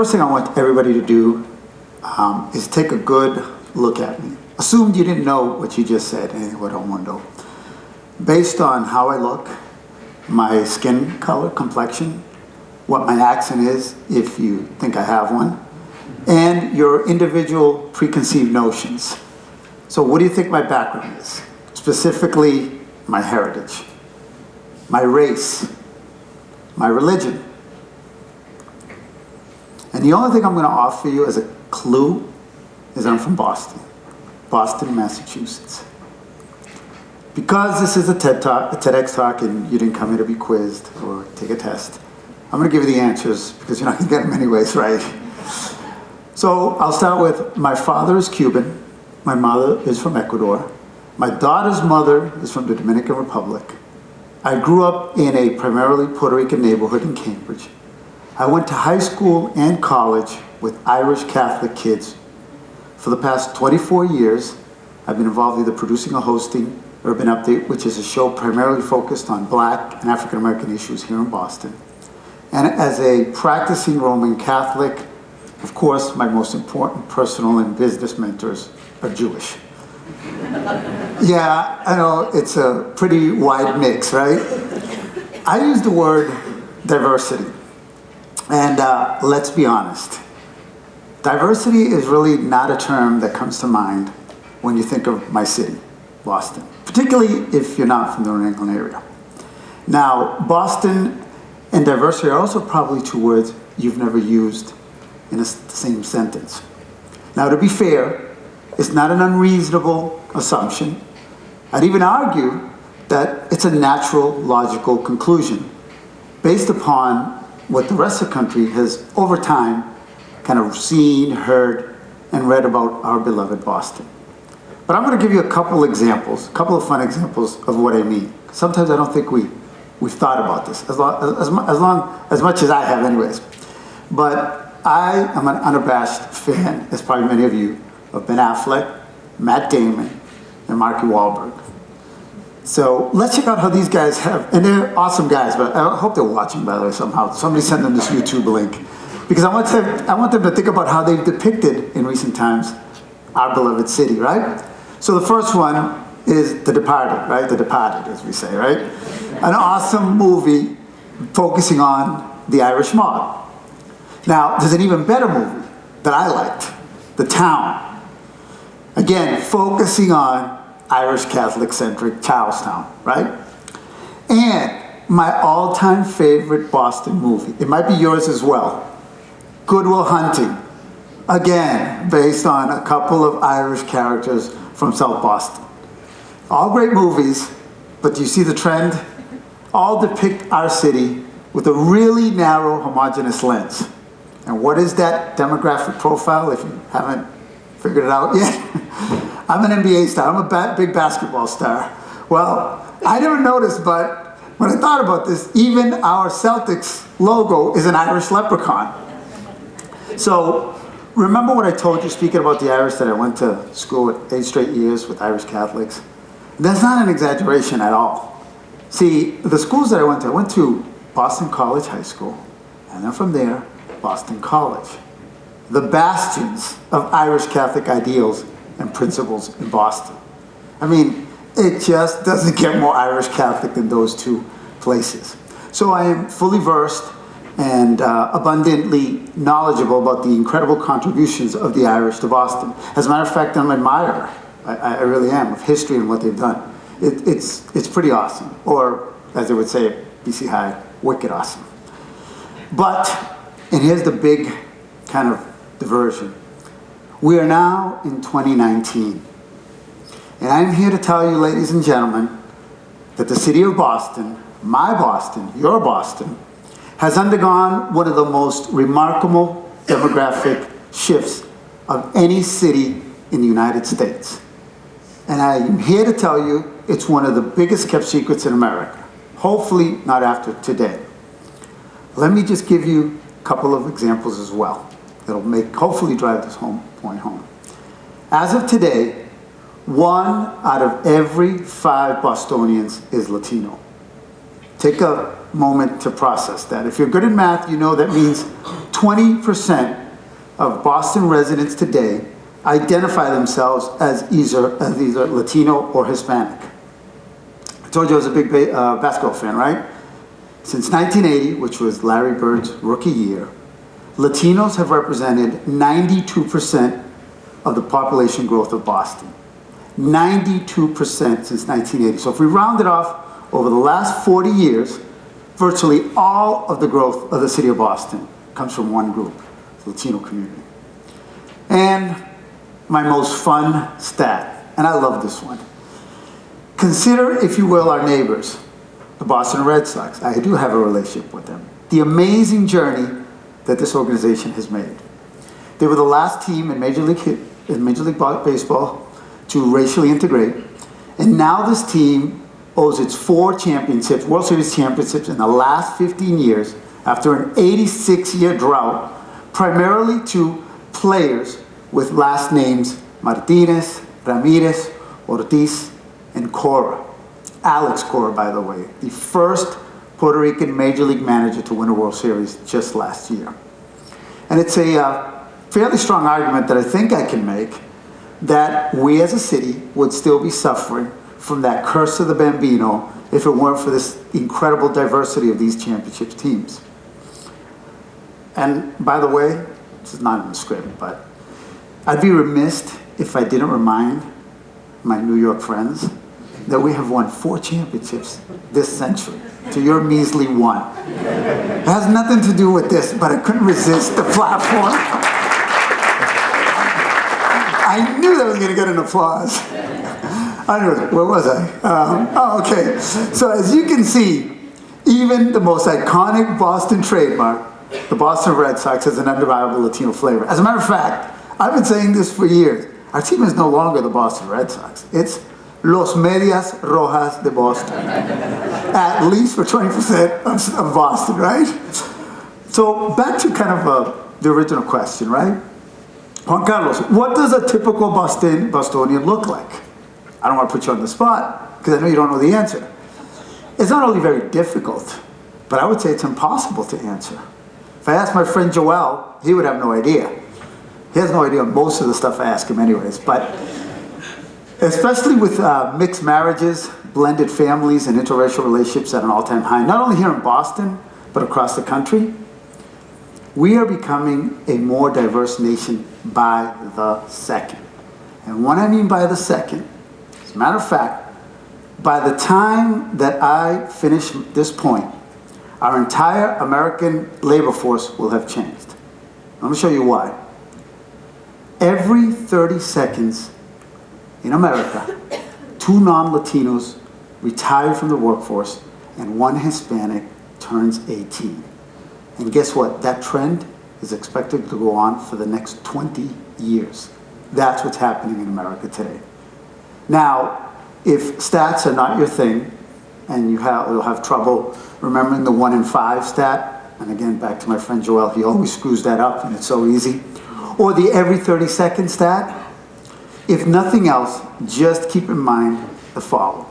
first thing I want everybody to do is take a good look at me. Assume you didn't know what you just said, what El Mundo. Based on how I look, my skin color, complexion, what my accent is, if you think I have one, and your individual preconceived notions. So what do you think my background is? Specifically, my heritage, my race, my religion. And the only thing I'm going to offer you as a clue is I'm from Boston, Massachusetts. Because this is a TED Talk, a TEDx talk, and you didn't come here to be quizzed or take a test, I'm going to give you the answers because you're not going to get them anyways, right? So I'll start with my father is Cuban, my mother is from Ecuador, my daughter's mother is from the Dominican Republic. I grew up in a primarily Puerto Rican neighborhood in Cambridge. I went to high school and college with Irish Catholic kids. For the past 24 years, I've been involved either producing or hosting Urban Update, which is a show primarily focused on Black and African American issues here in Boston. And as a practicing Roman Catholic, of course, my most important personal and business mentors are Jewish. Yeah, I know, it's a pretty wide mix, right? I use the word diversity. And let's be honest, diversity is really not a term that comes to mind when you think of my city, Boston, particularly if you're not from the New England area. Now, Boston and diversity are also probably two words you've never used in the same sentence. Now, to be fair, it's not an unreasonable assumption. I'd even argue that it's a natural, logical conclusion based upon what the rest of the country has, over time, kind of seen, heard, and read about our beloved Boston. But I'm going to give you a couple examples, a couple of fun examples of what I mean. Sometimes I don't think we've thought about this, as much as I have anyways. But I am an unabashed fan, as probably many of you, of Ben Affleck, Matt Damon, and Marky Wahlberg. So let's check out how these guys have, and they're awesome guys, but I hope they're watching, by the way, somehow. Somebody send them this YouTube link. Because I want them to think about how they've depicted, in recent times, our beloved city, right? So the first one is The Departed, right? The Departed, as we say, right? An awesome movie focusing on the Irish mob. Now, there's an even better movie that I liked, The Town. Again, focusing on Irish Catholic-centric Charlestown, right? And my all-time favorite Boston movie, it might be yours as well, Good Will Hunting. Again, based on a couple of Irish characters from South Boston. All great movies, but do you see the trend? All depict our city with a really narrow, homogeneous lens. And what is that demographic profile, if you haven't figured it out yet? I'm an NBA star, I'm a big basketball star. Well, I never noticed, but when I thought about this, even our Celtics logo is an Irish leprechaun. So, remember what I told you, speaking about the Irish, that I went to school with 8 straight years with Irish Catholics? That's not an exaggeration at all. See, the schools that I went to Boston College High School, and then from there, Boston College. The bastions of Irish Catholic ideals and principles in Boston. I mean, it just doesn't get more Irish Catholic than those two places. So I am fully versed and abundantly knowledgeable about the incredible contributions of the Irish to Boston. As a matter of fact, I'm an admirer, I really am, of history and what they've done. It's pretty awesome, or as they would say at BC High, wicked awesome. But, and here's the big kind of diversion. We are now in 2019. And I'm here to tell you, ladies and gentlemen, that the city of Boston, my Boston, your Boston, has undergone one of the most remarkable demographic shifts of any city in the United States. And I am here to tell you it's one of the biggest kept secrets in America. Hopefully not after today. Let me just give you a couple of examples as well that'll hopefully drive this point home. As of today, 1 out of every 5 Bostonians is Latino. Take a moment to process that. If you're good at math, you know that means 20% of Boston residents today identify themselves as either Latino or Hispanic. I told you I was a big basketball fan, right? Since 1980, which was Larry Bird's rookie year, Latinos have represented 92% of the population growth of Boston. 92% since 1980. So if we round it off, over the last 40 years, virtually all of the growth of the city of Boston comes from one group, the Latino community. And my most fun stat, and I love this one. Consider, if you will, our neighbors, the Boston Red Sox. I do have a relationship with them. The amazing journey that this organization has made. They were the last team in Major League Baseball to racially integrate, and now this team owes its 4 championships, World Series championships in the last 15 years, after an 86-year drought, primarily to players with last names Martinez, Ramirez, Ortiz, and Cora. Alex Cora, by the way, the first Puerto Rican Major League manager to win a World Series just last year. And it's a fairly strong argument that I think I can make that we as a city would still be suffering from that curse of the Bambino if it weren't for this incredible diversity of these championship teams. And by the way, this is not in the script, but I'd be remiss if I didn't remind my New York friends that we have won 4 championships this century to your measly 1. It has nothing to do with this, but I couldn't resist the platform. I knew that I was going to get an applause. Where was I? Okay. So as you can see, even the most iconic Boston trademark, the Boston Red Sox, has an undeniable Latino flavor. As a matter of fact, I've been saying this for years. Our team is no longer the Boston Red Sox. It's Los Medias Rojas de Boston. At least for 20% of Boston, right? So back to kind of the original question, right? Juan Carlos, what does a typical Bostonian look like? I don't want to put you on the spot, because I know you don't know the answer. It's not only very difficult, but I would say it's impossible to answer. If I asked my friend Joel, he would have no idea. He has no idea on most of the stuff I ask him anyways, but especially with mixed marriages, blended families, and interracial relationships at an all-time high, not only here in Boston, but across the country, we are becoming a more diverse nation by the second. And what I mean by the second, as a matter of fact, by the time that I finish this point, our entire American labor force will have changed. Let me show you why. Every 30 seconds in America, 2 non-Latinos retire from the workforce and 1 Hispanic turns 18. And guess what? That trend is expected to go on for the next 20 years. That's what's happening in America today. Now, if stats are not your thing, and you'll have trouble remembering the 1 in 5 stat, and again, back to my friend Joel, he always screws that up, and it's so easy, or the every 30-second stat, if nothing else, just keep in mind the following.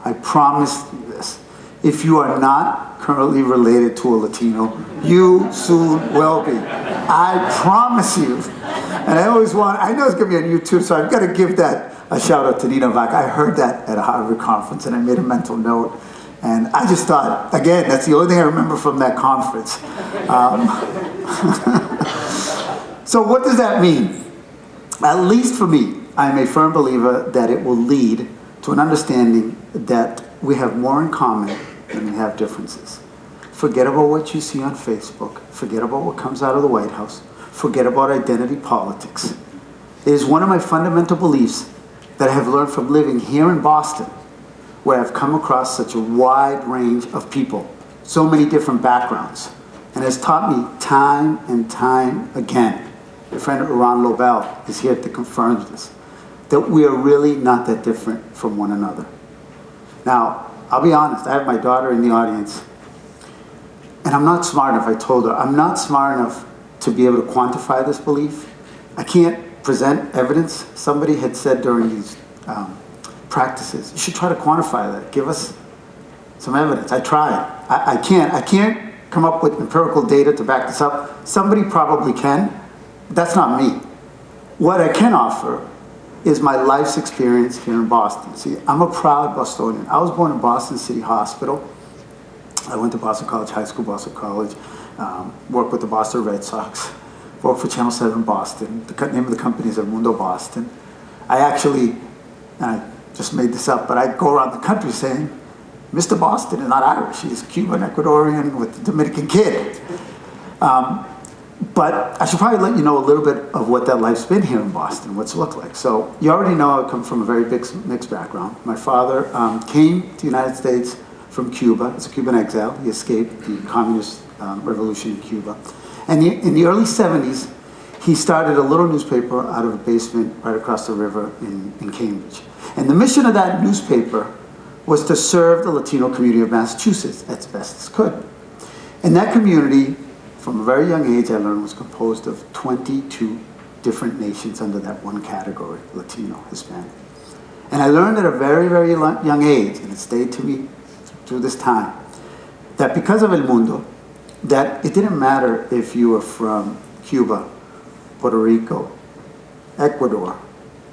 I promise you this. If you are not currently related to a Latino, you soon will be. I promise you. And I know it's going to be on YouTube, so I've got to give that a shout out to Nina Vac. I heard that at a Harvard conference, and I made a mental note. And I just thought, again, that's the only thing I remember from that conference. So what does that mean? At least for me, I'm a firm believer that it will lead to an understanding that we have more in common than we have differences. Forget about what you see on Facebook. Forget about what comes out of the White House. Forget about identity politics. It is one of my fundamental beliefs that I have learned from living here in Boston, where I've come across such a wide range of people, so many different backgrounds, and has taught me time and time again. My friend Ron Lobel is here to confirm this, that we are really not that different from one another. Now, I'll be honest, I have my daughter in the audience, and I'm not smart enough, I told her, I'm not smart enough to be able to quantify this belief. I can't present evidence. Somebody had said during these practices, you should try to quantify that. Give us some evidence. I tried. I can't come up with empirical data to back this up. Somebody probably can. That's not me. What I can offer is my life's experience here in Boston. See, I'm a proud Bostonian. I was born in Boston City Hospital. I went to Boston College, high school, Boston College, worked with the Boston Red Sox, worked for Channel 7 Boston. The name of the company is Mundo Boston. I actually, I just made this up, but I go around the country saying, Mr. Boston is not Irish. He's Cuban, Ecuadorian with a Dominican kid. But I should probably let you know a little bit of what that life's been here in Boston, what's it looked like. So you already know I come from a very big mixed background. My father came to the United States from Cuba as a Cuban exile. He escaped the communist revolution in Cuba. And in the early 70s, he started a little newspaper out of a basement right across the river in Cambridge. And the mission of that newspaper was to serve the Latino community of Massachusetts as best as could. And that community, from a very young age, I learned, was composed of 22 different nations under that one category, Latino, Hispanic. And I learned at a very, very young age, and it stayed to me through this time, that because of El Mundo, that it didn't matter if you were from Cuba, Puerto Rico, Ecuador,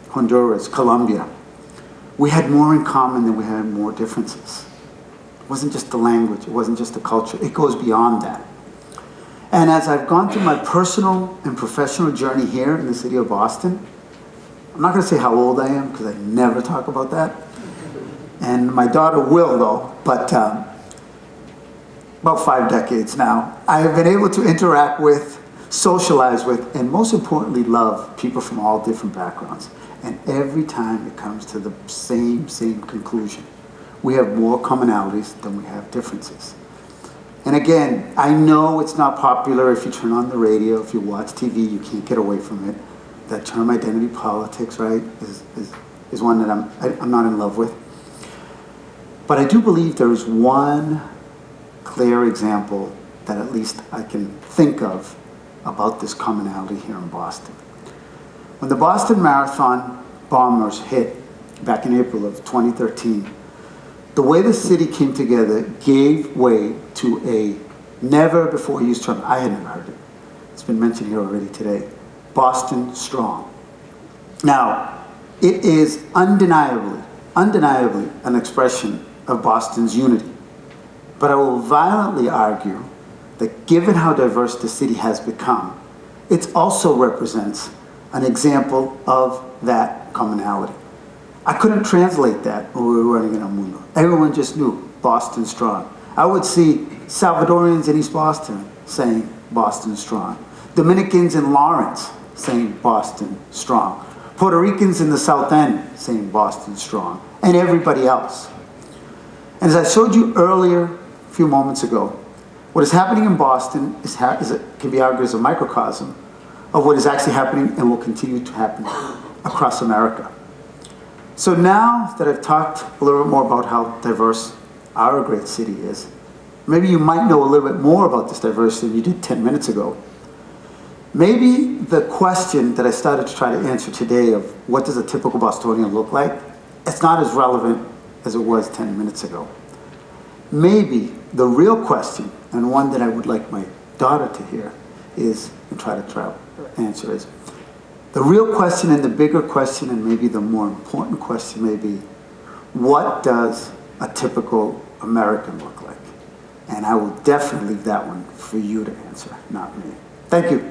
Honduras, Colombia. We had more in common than we had more differences. It wasn't just the language, it wasn't just the culture, it goes beyond that. And as I've gone through my personal and professional journey here in the city of Boston, I'm not gonna say how old I am, because I never talk about that. And my daughter will though, but about 5 decades now, I have been able to interact with, socialize with, and most importantly, love people from all different backgrounds. And every time it comes to the same conclusion. We have more commonalities than we have differences. And again, I know it's not popular if you turn on the radio, if you watch TV, you can't get away from it. That term identity politics, right, is one that I'm not in love with. But I do believe there is one clear example that at least I can think of about this commonality here in Boston. When the Boston Marathon bombers hit back in April of 2013, the way the city came together gave way to a never before used term. I had never heard it. It's been mentioned here already today. Boston Strong. Now, it is undeniably an expression of Boston's unity. But I will violently argue that given how diverse the city has become, it also represents an example of that commonality. I couldn't translate that when we were running in El Mundo. Everyone just knew Boston Strong. I would see Salvadorians in East Boston saying Boston Strong. Dominicans in Lawrence saying Boston Strong. Puerto Ricans in the South End saying Boston Strong. And everybody else. And as I showed you earlier, a few moments ago, what is happening in Boston can be argued as a microcosm of what is actually happening and will continue to happen across America. So now that I've talked a little bit more about how diverse our great city is, maybe you might know a little bit more about this diversity than you did 10 minutes ago. Maybe the question that I started to try to answer today of what does a typical Bostonian look like, it's not as relevant as it was 10 minutes ago. Maybe the real question, and one that I would like my daughter to hear, is, and try to answer is, the real question and the bigger question, and maybe the more important question may be, what does a typical American look like? And I will definitely leave that one for you to answer, not me. Thank you.